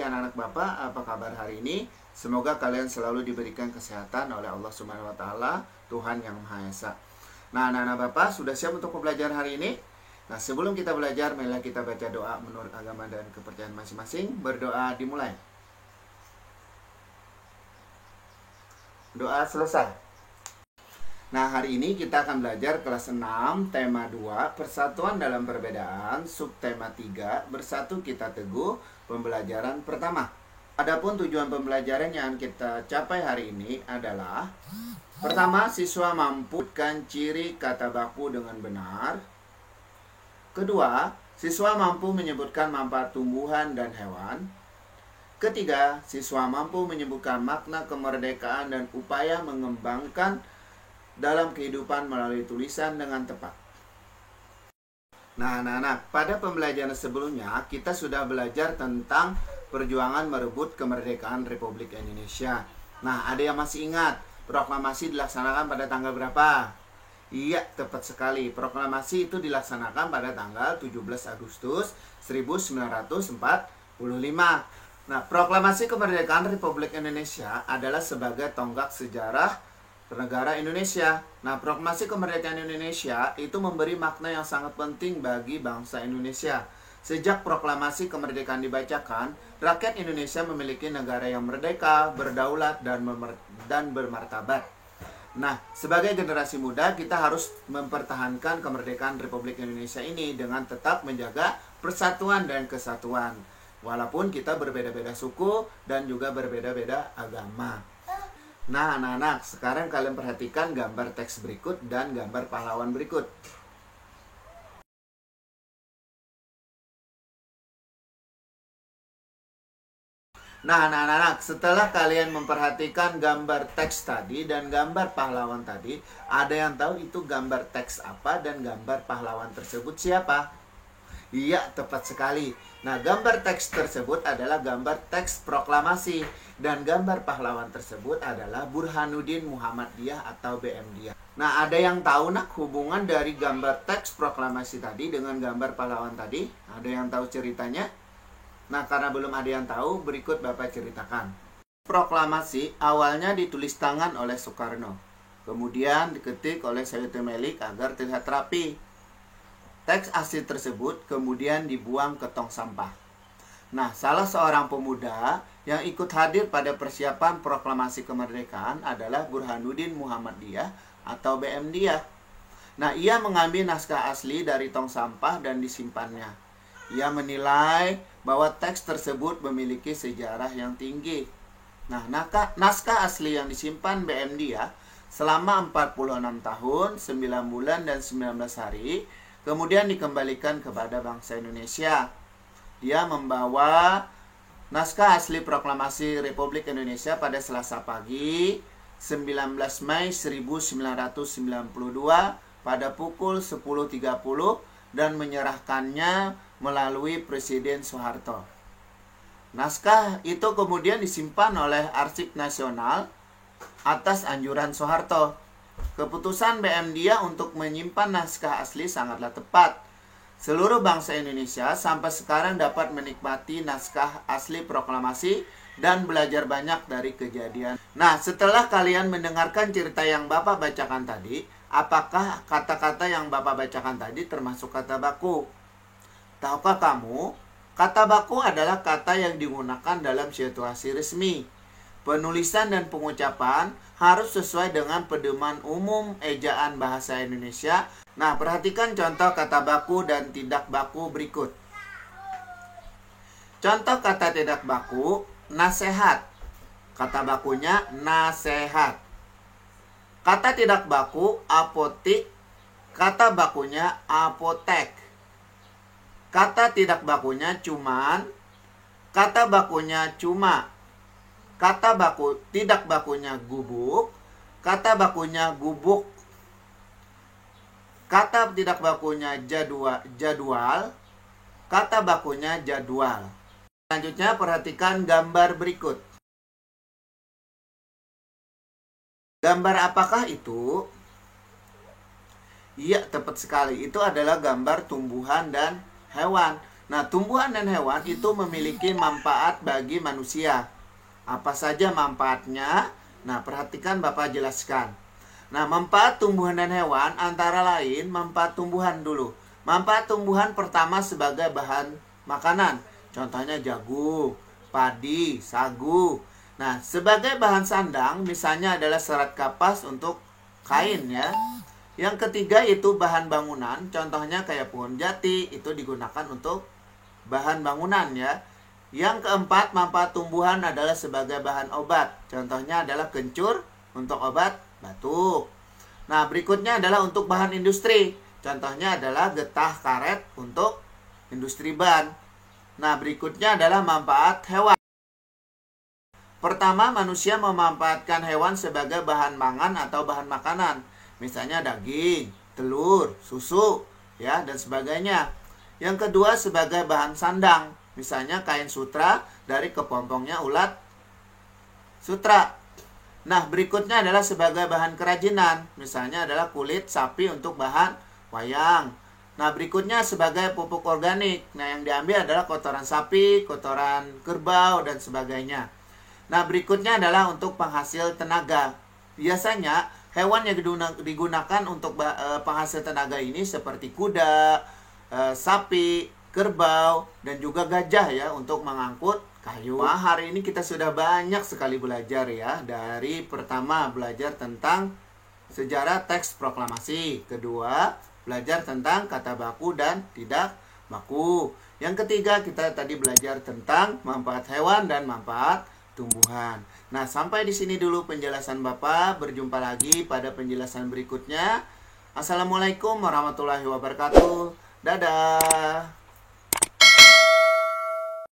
anak-anak Bapak, apa kabar hari ini? Semoga kalian selalu diberikan kesehatan oleh Allah Subhanahu wa taala, Tuhan yang Maha Esa. Nah, anak-anak Bapak sudah siap untuk pembelajaran hari ini? Nah, sebelum kita belajar, marilah kita baca doa menurut agama dan kepercayaan masing-masing. Berdoa dimulai. Doa selesai. Nah, hari ini kita akan belajar kelas 6, tema 2, persatuan dalam perbedaan, subtema 3, bersatu kita teguh, pembelajaran pertama. Adapun tujuan pembelajaran yang kita capai hari ini adalah: pertama, siswa mampu menyebutkan ciri kata baku dengan benar. Kedua, siswa mampu menyebutkan manfaat tumbuhan dan hewan. Ketiga, siswa mampu menyebutkan makna kemerdekaan dan upaya mengembangkan dalam kehidupan melalui tulisan dengan tepat. Nah, anak-anak, pada pembelajaran sebelumnya kita sudah belajar tentang perjuangan merebut kemerdekaan Republik Indonesia. Nah, ada yang masih ingat proklamasi dilaksanakan pada tanggal berapa? Iya, tepat sekali. Proklamasi itu dilaksanakan pada tanggal 17 Agustus 1945. Nah, proklamasi kemerdekaan Republik Indonesia adalah sebagai tonggak sejarah negara Indonesia. Nah, proklamasi kemerdekaan Indonesia itu memberi makna yang sangat penting bagi bangsa Indonesia. Sejak proklamasi kemerdekaan dibacakan, rakyat Indonesia memiliki negara yang merdeka, berdaulat, dan bermartabat. Nah, sebagai generasi muda, kita harus mempertahankan kemerdekaan Republik Indonesia ini dengan tetap menjaga persatuan dan kesatuan. Walaupun kita berbeda-beda suku dan juga berbeda-beda agama. Nah, anak-anak, sekarang kalian perhatikan gambar teks berikut dan gambar pahlawan berikut. Nah, anak-anak, setelah kalian memperhatikan gambar teks tadi dan gambar pahlawan tadi, ada yang tahu itu gambar teks apa dan gambar pahlawan tersebut siapa? Iya, tepat sekali. Nah, gambar teks tersebut adalah gambar teks proklamasi. Dan gambar pahlawan tersebut adalah Burhanuddin Muhammadiyah atau BMDIA. Nah, ada yang tahu nak hubungan dari gambar teks proklamasi tadi dengan gambar pahlawan tadi? Ada yang tahu ceritanya? Nah, karena belum ada yang tahu, berikut Bapak ceritakan. Proklamasi awalnya ditulis tangan oleh Soekarno. Kemudian diketik oleh Sayuti Melik agar terlihat rapi. Teks asli tersebut kemudian dibuang ke tong sampah. Nah, salah seorang pemuda yang ikut hadir pada persiapan proklamasi kemerdekaan adalah Burhanuddin Muhammadiyah atau BMDIA. Nah, ia mengambil naskah asli dari tong sampah dan disimpannya. Ia menilai bahwa teks tersebut memiliki sejarah yang tinggi. Nah, naskah asli yang disimpan BMDIA selama 46 tahun, 9 bulan, dan 19 hari kemudian dikembalikan kepada bangsa Indonesia. Dia membawa naskah asli proklamasi Republik Indonesia pada Selasa pagi 19 Mei 1992 pada pukul 10.30 dan menyerahkannya melalui Presiden Soeharto. Naskah itu kemudian disimpan oleh Arsip Nasional atas anjuran Soeharto. Keputusan BMDIA untuk menyimpan naskah asli sangatlah tepat. Seluruh bangsa Indonesia sampai sekarang dapat menikmati naskah asli proklamasi dan belajar banyak dari kejadian. Nah, setelah kalian mendengarkan cerita yang Bapak bacakan tadi, apakah kata-kata yang Bapak bacakan tadi termasuk kata baku? Tahukah kamu, kata baku adalah kata yang digunakan dalam situasi resmi. Penulisan dan pengucapan harus sesuai dengan pedoman umum ejaan bahasa Indonesia. Nah, perhatikan contoh kata baku dan tidak baku berikut. Contoh kata tidak baku, nasihat. Kata bakunya nasihat. Kata tidak baku, apotik. Kata bakunya apotek. Kata tidak bakunya cuman. Kata bakunya cuma. Kata baku tidak bakunya gubuk. Kata bakunya gubuk. Kata tidak bakunya jadwal. Kata bakunya jadwal. Selanjutnya perhatikan gambar berikut. Gambar apakah itu? Iya, tepat sekali. Itu adalah gambar tumbuhan dan hewan. Nah, tumbuhan dan hewan itu memiliki manfaat bagi manusia. Apa saja manfaatnya? Nah, perhatikan Bapak jelaskan. Nah, manfaat tumbuhan dan hewan antara lain manfaat tumbuhan dulu. Manfaat tumbuhan pertama sebagai bahan makanan. Contohnya jagung, padi, sagu. Nah, sebagai bahan sandang misalnya adalah serat kapas untuk kain ya. Yang ketiga itu bahan bangunan. Contohnya kayak pohon jati itu digunakan untuk bahan bangunan ya. Yang keempat, manfaat tumbuhan adalah sebagai bahan obat. Contohnya adalah kencur untuk obat batuk. Nah, berikutnya adalah untuk bahan industri. Contohnya adalah getah karet untuk industri ban. Nah, berikutnya adalah manfaat hewan. Pertama, manusia memanfaatkan hewan sebagai bahan pangan atau bahan makanan. Misalnya daging, telur, susu, ya, dan sebagainya. Yang kedua, sebagai bahan sandang. Misalnya kain sutra dari kepompongnya ulat sutra. Nah, berikutnya adalah sebagai bahan kerajinan. Misalnya adalah kulit sapi untuk bahan wayang. Nah, berikutnya sebagai pupuk organik. Nah, yang diambil adalah kotoran sapi, kotoran kerbau, dan sebagainya. Nah, berikutnya adalah untuk penghasil tenaga. Biasanya, hewan yang digunakan untuk penghasil tenaga ini seperti kuda, sapi, kerbau, dan juga gajah ya untuk mengangkut kayu. Nah, hari ini kita sudah banyak sekali belajar ya. Dari pertama belajar tentang sejarah teks proklamasi. Kedua, belajar tentang kata baku dan tidak baku. Yang ketiga, kita tadi belajar tentang manfaat hewan dan manfaat tumbuhan. Nah, sampai di sini dulu penjelasan Bapak. Berjumpa lagi pada penjelasan berikutnya. Assalamualaikum warahmatullahi wabarakatuh. Dadah.